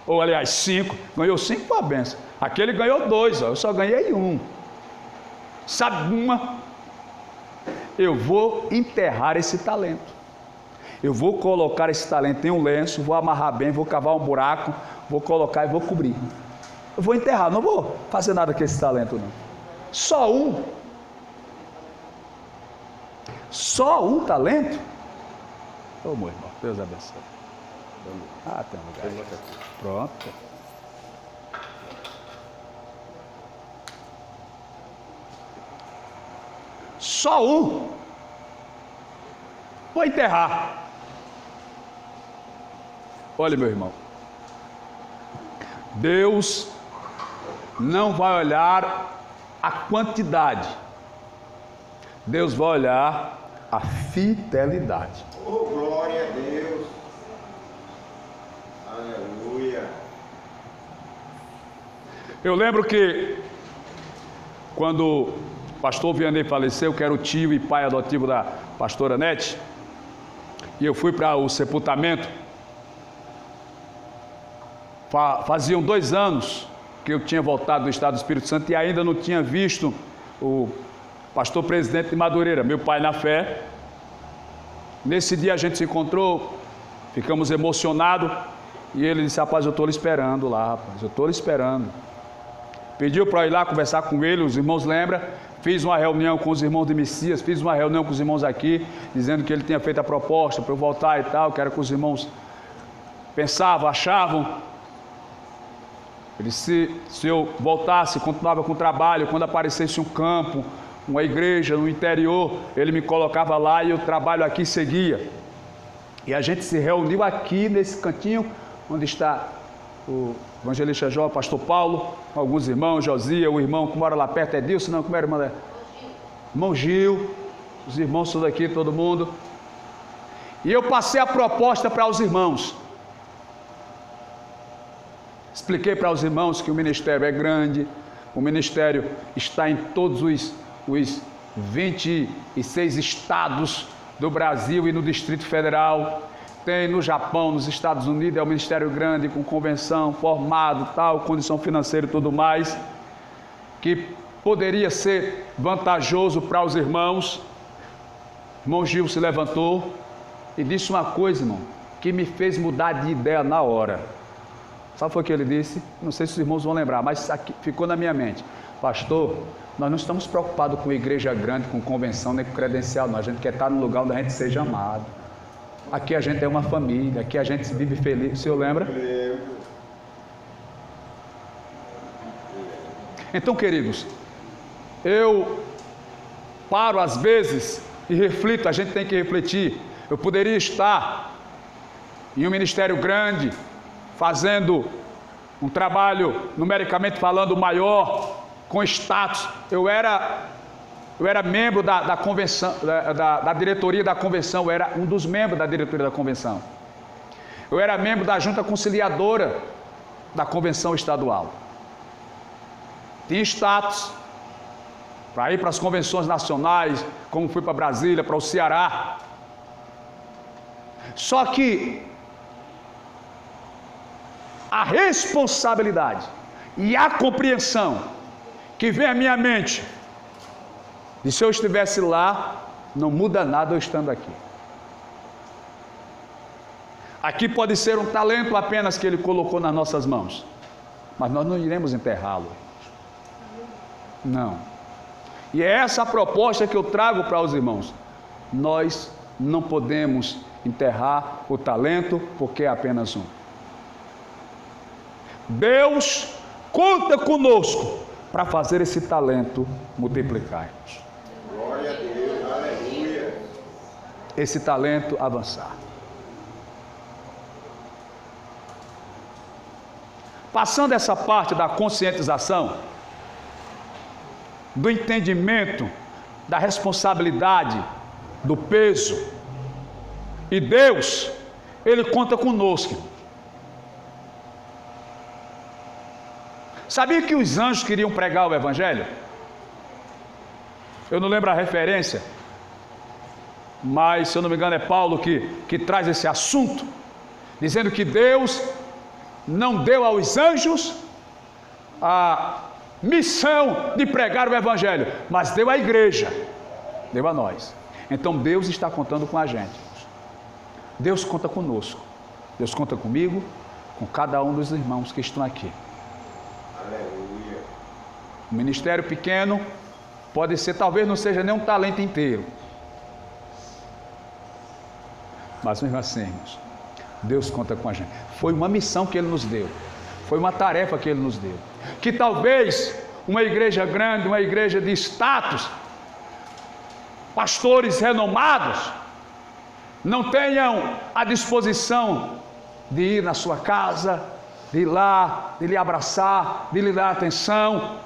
Speaker 1: ou aliás 5, ganhou 5 foi a benção. Aquele ganhou 2, ó. Eu só ganhei 1. Sabe uma? Eu vou enterrar esse talento. Eu vou colocar esse talento em um lenço, vou amarrar bem, vou cavar um buraco, vou colocar e vou cobrir. Eu vou enterrar, não vou fazer nada com esse talento não. Só 1. Só 1 talento? Ô meu irmão, Deus abençoe. Ah, tem um lugar. Pronto. Só 1. Vou enterrar. Olha, meu irmão, Deus não vai olhar a quantidade, Deus vai olhar a fidelidade.
Speaker 2: Oh, glória a Deus! Aleluia!
Speaker 1: Eu lembro que quando o pastor Vianney faleceu, que era o tio e pai adotivo da pastora Nete, e eu fui para o sepultamento, faziam 2 anos que eu tinha voltado do estado do Espírito Santo e ainda não tinha visto o pastor presidente de Madureira, meu pai na fé. Nesse dia a gente se encontrou, ficamos emocionados, e ele disse: rapaz, eu estou lhe esperando lá, rapaz, eu estou lhe esperando. Pediu para eu ir lá conversar com ele, os irmãos lembram. Fiz uma reunião com os irmãos de Messias, fiz uma reunião com os irmãos aqui, dizendo que ele tinha feito a proposta para eu voltar e tal, que era que os irmãos pensavam, achavam. Ele disse: se eu voltasse, continuava com o trabalho, quando aparecesse um campo, uma igreja no interior, ele me colocava lá e o trabalho aqui seguia. E a gente se reuniu aqui nesse cantinho, onde está o evangelista Jó, o pastor Paulo, alguns irmãos, Josia, o irmão que mora lá perto, é Dilson, não, como era, irmão? Irmão Gil, os irmãos todos aqui, todo mundo. E eu passei a proposta para os irmãos. Expliquei para os irmãos que o ministério é grande, o ministério está em todos os 26 estados do Brasil e no Distrito Federal. Tem no Japão, nos Estados Unidos, é um ministério grande, com convenção, formado, tal, condição financeira e tudo mais, que poderia ser vantajoso para os irmãos. Irmão Gil se levantou e disse uma coisa, irmão, que me fez mudar de ideia na hora. Sabe o que foi que ele disse? Não sei se os irmãos vão lembrar, mas aqui ficou na minha mente. Pastor, nós não estamos preocupados com igreja grande, com convenção, nem com credencial, não. A gente quer estar no lugar onde a gente seja amado. Aqui a gente é uma família, aqui a gente vive feliz. O senhor lembra? Então, queridos, eu paro às vezes e reflito, a gente tem que refletir. Eu poderia estar em um ministério grande, fazendo um trabalho, numericamente falando, maior, com status. Eu era membro da convenção, da diretoria da convenção, eu era um dos membros da diretoria da convenção. Eu era membro da junta conciliadora da convenção estadual. Tinha status para ir para as convenções nacionais, como fui para Brasília, para o Ceará. Só que a responsabilidade e a compreensão que vem à minha mente, e se eu estivesse lá, não muda nada eu estando aqui. Aqui pode ser um talento apenas que Ele colocou nas nossas mãos, mas nós não iremos enterrá-lo. Não. E é essa a proposta que eu trago para os irmãos. Nós não podemos enterrar o talento, porque é apenas um. Deus conta conosco para fazer esse talento multiplicar.
Speaker 2: Glória a Deus, aleluia.
Speaker 1: Esse talento avançar. Passando essa parte da conscientização, do entendimento, da responsabilidade, do peso, e Deus, Ele conta conosco. Sabia que os anjos queriam pregar o Evangelho? Eu não lembro a referência, mas se eu não me engano é Paulo que traz esse assunto, dizendo que Deus não deu aos anjos a missão de pregar o Evangelho, mas deu à igreja, deu a nós. Então Deus está contando com a gente. Deus conta conosco. Deus conta comigo, com cada um dos irmãos que estão aqui.
Speaker 2: Aleluia.
Speaker 1: Um ministério pequeno pode ser, talvez não seja nem um talento inteiro, mas mesmo assim, irmãos, Deus conta com a gente. Foi uma missão que Ele nos deu, foi uma tarefa que Ele nos deu, que talvez uma igreja grande, uma igreja de status, pastores renomados, não tenham a disposição de ir na sua casa, de ir lá, de lhe abraçar, de lhe dar atenção.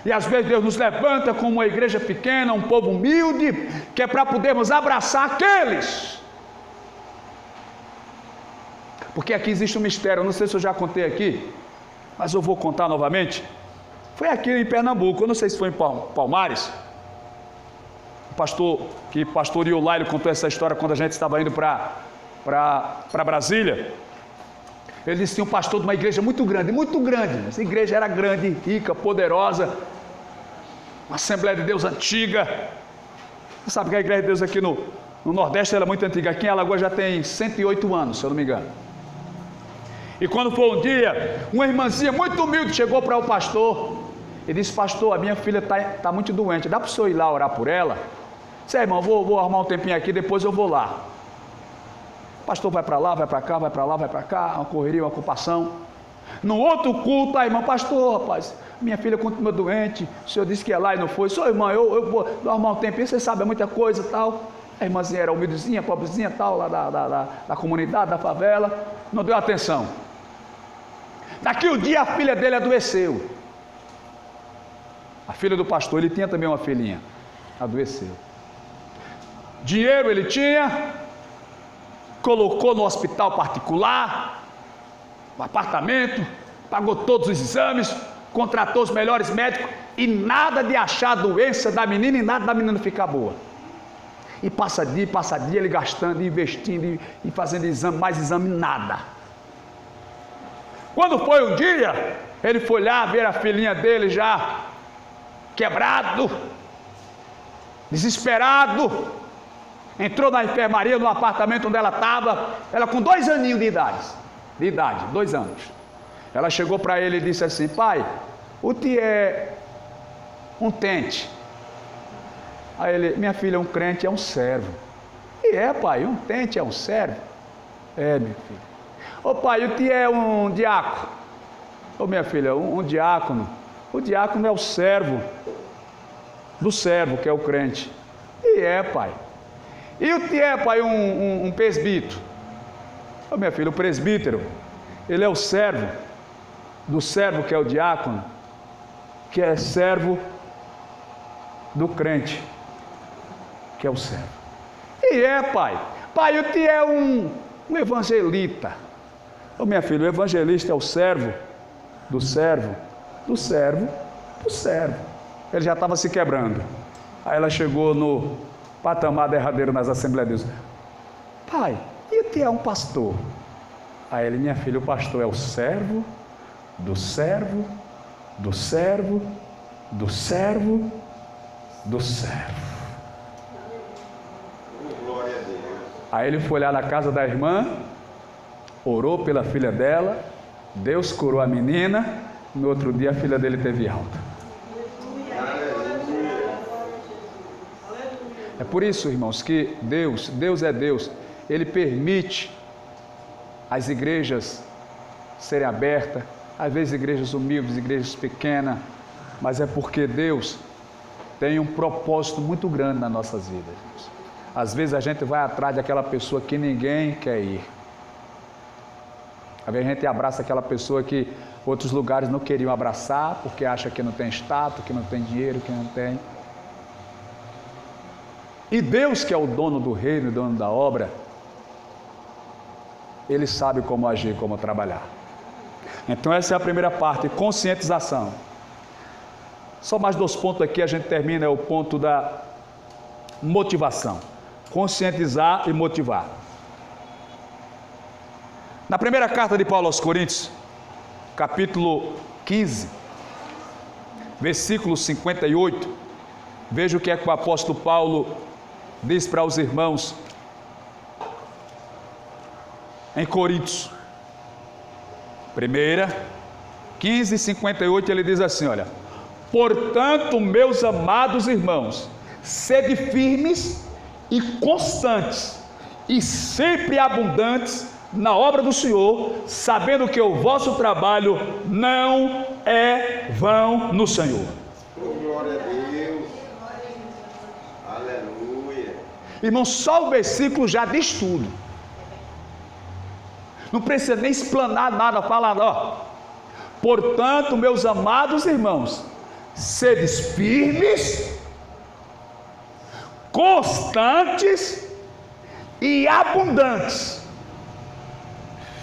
Speaker 1: E às vezes Deus nos levanta como uma igreja pequena, um povo humilde, que é para podermos abraçar aqueles. Porque aqui existe um mistério, eu não sei se eu já contei aqui, mas eu vou contar novamente. Foi aqui em Pernambuco, eu não sei se foi em Palmares. O pastor que pastoreou lá, ele contou essa história quando a gente estava indo para Brasília. Ele disse que tinha um pastor de uma igreja muito grande, muito grande. Essa igreja era grande, rica, poderosa, uma Assembleia de Deus antiga. Você sabe que a Igreja de Deus aqui no Nordeste ela é muito antiga. Aqui em Alagoas já tem 108 anos, se eu não me engano. E quando foi um dia, uma irmãzinha muito humilde chegou para o pastor e disse: pastor, a minha filha está muito doente, dá para o senhor ir lá orar por ela? Disse: irmão, vou arrumar um tempinho aqui, depois eu vou lá. O pastor vai para lá, vai para cá, vai para lá, vai para cá, uma correria, uma ocupação. No outro culto, a irmã: pastor, rapaz, minha filha continua doente, o senhor disse que ia lá e não foi. Sou irmã, eu vou arrumar um tempinho, você sabe, é muita coisa e tal. A irmãzinha era humildezinha, pobrezinha tal, lá da comunidade, da favela, não deu atenção. Daqui um dia a filha dele adoeceu. A filha do pastor, ele tinha também uma filhinha, adoeceu. Dinheiro ele tinha, colocou no hospital particular, no apartamento, pagou todos os exames, contratou os melhores médicos e nada de achar a doença da menina e nada da menina ficar boa. E passa dia ele gastando, investindo e fazendo exame, mais exame, nada. Quando foi um dia, ele foi lá ver a filhinha dele já quebrado, desesperado, entrou na enfermaria, no apartamento onde ela estava, ela com 2 aninhos de idade, 2 anos. Ela chegou para ele e disse assim: pai, o tio é um tente. Aí ele: minha filha, um crente é um servo. E é, pai, um tente é um servo? É, minha filha. Ô pai, o tio é um diácono. Ô minha filha, um diácono. O diácono é o servo do servo, que é o crente. E é, pai. E o tio é, pai, um presbítero. Ô minha filha, o presbítero, ele é o servo do servo, que é o diácono, que é servo do crente, que é o servo. E é, pai. Pai, o tio é um evangelista. Ô minha filha, o evangelista é o servo do servo, do servo, do servo. Ele já estava se quebrando. Aí ela chegou no patamar derradeiro nas Assembleias de Deus: pai, e o tio é um pastor? Aí ele: minha filha, o pastor é o servo, do servo, do servo, do servo, do servo.
Speaker 2: Glória a Deus.
Speaker 1: Aí ele foi lá na casa da irmã, orou pela filha dela, Deus curou a menina, no outro dia a filha dele teve alta. É por isso, irmãos, que Deus é Deus, Ele permite as igrejas serem abertas, às vezes igrejas humildes, igrejas pequenas, mas é porque Deus tem um propósito muito grande nas nossas vidas. Às vezes a gente vai atrás daquela pessoa que ninguém quer ir. Às vezes a gente abraça aquela pessoa que outros lugares não queriam abraçar, porque acha que não tem status, que não tem dinheiro, que não tem. E Deus, que é o dono do reino, o dono da obra, Ele sabe como agir, como trabalhar. Então essa é a primeira parte, conscientização. Só mais 2 pontos aqui, a gente termina, é o ponto da motivação. Conscientizar e motivar. Na primeira carta de Paulo aos Coríntios, capítulo 15, versículo 58, veja o que é que o apóstolo Paulo diz para os irmãos em Coríntios. 15:58, ele diz assim: olha, portanto, meus amados irmãos, sede firmes e constantes, e sempre abundantes na obra do Senhor, sabendo que o vosso trabalho não é vão no Senhor.
Speaker 2: Glória a Deus. Aleluia.
Speaker 1: Irmão, só o versículo já diz tudo. Não precisa nem explanar nada, falar, ó. Portanto, meus amados irmãos, sedes firmes, constantes e abundantes.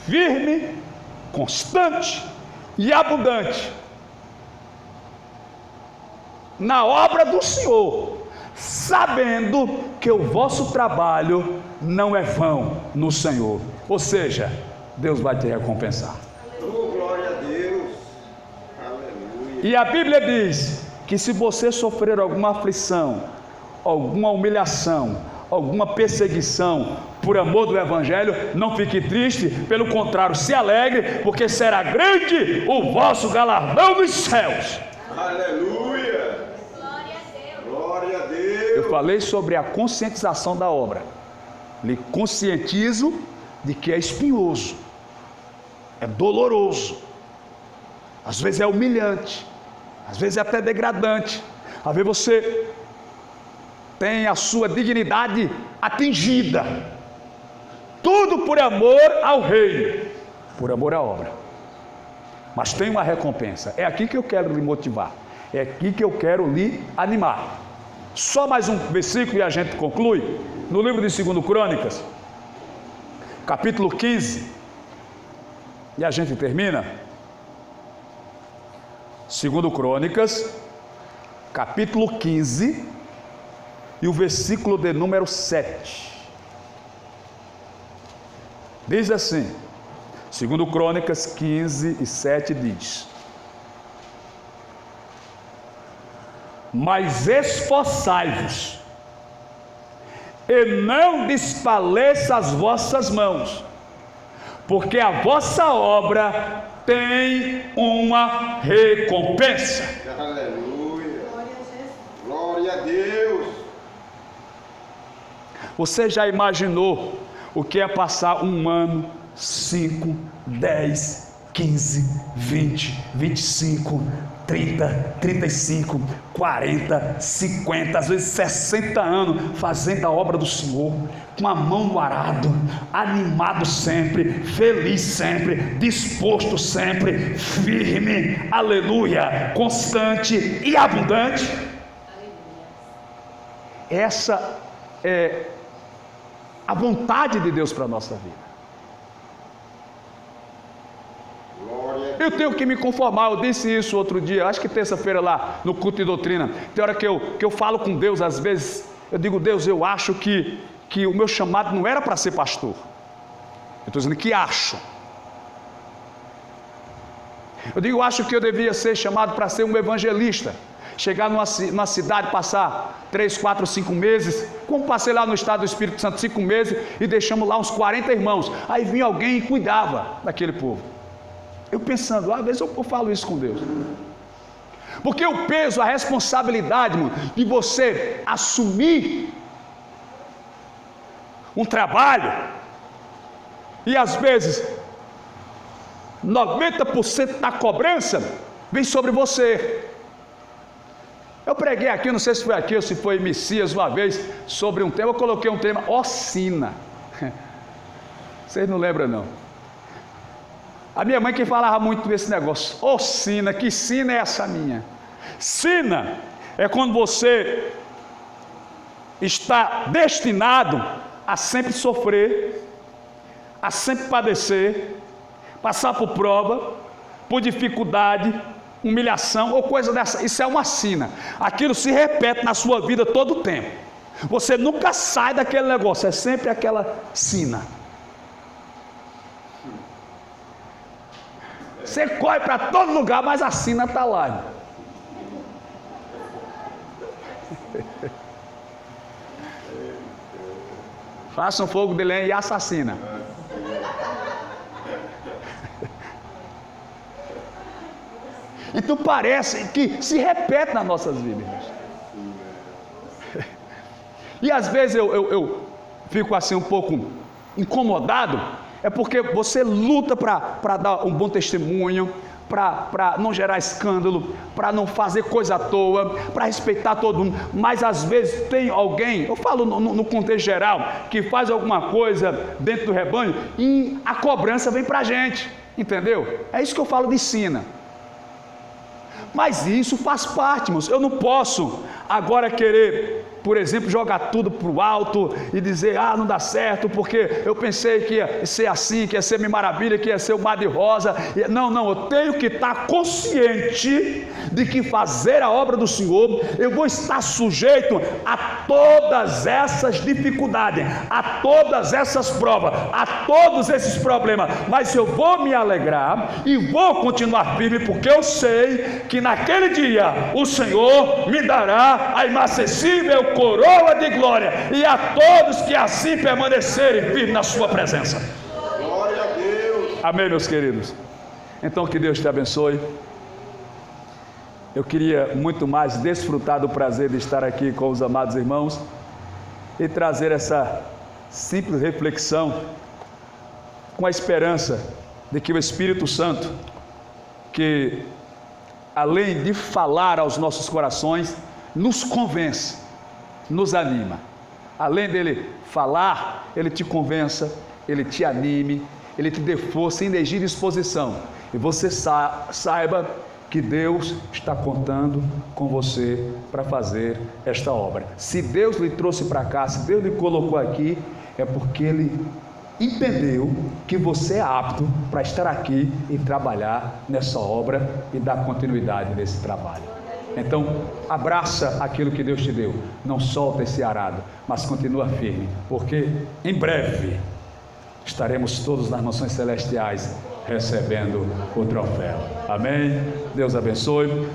Speaker 1: Firme, constante e abundante na obra do Senhor, sabendo que o vosso trabalho não é vão no Senhor. Ou seja, Deus vai te recompensar.
Speaker 2: Glória a Deus. Aleluia.
Speaker 1: E a Bíblia diz que se você sofrer alguma aflição, alguma humilhação, alguma perseguição por amor do Evangelho, não fique triste, pelo contrário, se alegre, porque será grande o vosso galardão nos céus.
Speaker 2: Aleluia.
Speaker 3: Glória a Deus.
Speaker 2: Glória a Deus.
Speaker 1: Eu falei sobre a conscientização da obra. Lhe conscientizo de que é espinhoso, é doloroso, às vezes é humilhante, às vezes é até degradante, às vezes você tem a sua dignidade atingida, tudo por amor ao reino, por amor à obra, mas tem uma recompensa. É aqui que eu quero lhe motivar, é aqui que eu quero lhe animar. Só mais um versículo e a gente conclui. No livro de 2 Crônicas, capítulo 15, e a gente termina. 2 Crônicas, capítulo 15, e o versículo de número 7. Diz assim, 2 Crônicas 15 e 7 diz: mas esforçai-vos, e não desfaleça as vossas mãos, porque a vossa obra tem uma recompensa.
Speaker 2: Aleluia. Glória a Deus.
Speaker 1: Você já imaginou o que é passar 1 ano, 5, 10, 15, 20, 25, 30, 35, 40, 50, às vezes 60 anos fazendo a obra do Senhor, com a mão no arado, animado sempre, feliz sempre, disposto sempre, firme, aleluia, constante e abundante? Essa é a vontade de Deus para a nossa vida. Eu tenho que me conformar, eu disse isso outro dia, acho que terça-feira lá no culto de doutrina. Tem hora que eu falo com Deus, às vezes eu digo: Deus, eu acho que o meu chamado não era para ser pastor. Eu estou dizendo que acho. Eu digo, acho que eu devia ser chamado para ser um evangelista, chegar numa cidade, passar 3, 4, 5 meses, como passei lá no estado do Espírito Santo 5 meses, e deixamos lá uns 40 irmãos, aí vinha alguém e cuidava daquele povo. Eu pensando, às vezes eu falo isso com Deus, porque o peso, a responsabilidade, mano, de você assumir um trabalho, e às vezes 90% da cobrança vem sobre você. Eu preguei aqui, não sei se foi aqui ou se foi em Messias uma vez, sobre um tema, eu coloquei um tema, sina. Vocês não lembram não? A minha mãe que falava muito desse negócio, sina, que sina é essa minha? Sina é quando você está destinado a sempre sofrer, a sempre padecer, passar por prova, por dificuldade, humilhação ou coisa dessa. Isso é uma sina. Aquilo se repete na sua vida todo o tempo. Você nunca sai daquele negócio, é sempre aquela sina. Você corre para todo lugar, mas a sina está lá. Faça um fogo de lenha e assassina. Então parece que se repete nas nossas vidas. E às vezes eu fico assim um pouco incomodado, é porque você luta para dar um bom testemunho, para não gerar escândalo, para não fazer coisa à toa, para respeitar todo mundo. Mas às vezes tem alguém, eu falo no contexto geral, que faz alguma coisa dentro do rebanho e a cobrança vem para a gente, entendeu? É isso que eu falo de sina. Mas isso faz parte, irmãos. Eu não posso agora querer, por exemplo, jogar tudo para o alto e dizer, não dá certo, porque eu pensei que ia ser assim, que ia ser minha maravilha, que ia ser o mar de rosa. Não, eu tenho que estar consciente de que fazer a obra do Senhor, eu vou estar sujeito a todas essas dificuldades, a todas essas provas, a todos esses problemas, mas eu vou me alegrar e vou continuar firme, porque eu sei que naquele dia o Senhor me dará a inacessível coroa de glória, e a todos que assim permanecerem firmes na sua presença.
Speaker 2: Glória a Deus.
Speaker 1: Amém, meus queridos? Então que Deus te abençoe. Eu queria muito mais desfrutar do prazer de estar aqui com os amados irmãos e trazer essa simples reflexão com a esperança de que o Espírito Santo, que além de falar aos nossos corações, nos convence, nos anima. Além dele falar, ele te convença, ele te anime, ele te dê força, energia e disposição. E você saiba que Deus está contando com você para fazer esta obra. Se Deus lhe trouxe para cá, se Deus lhe colocou aqui, é porque Ele entendeu que você é apto para estar aqui e trabalhar nessa obra e dar continuidade nesse trabalho. Então, abraça aquilo que Deus te deu, não solta esse arado, mas continua firme, porque em breve estaremos todos nas mansões celestiais recebendo o troféu. Amém? Deus abençoe.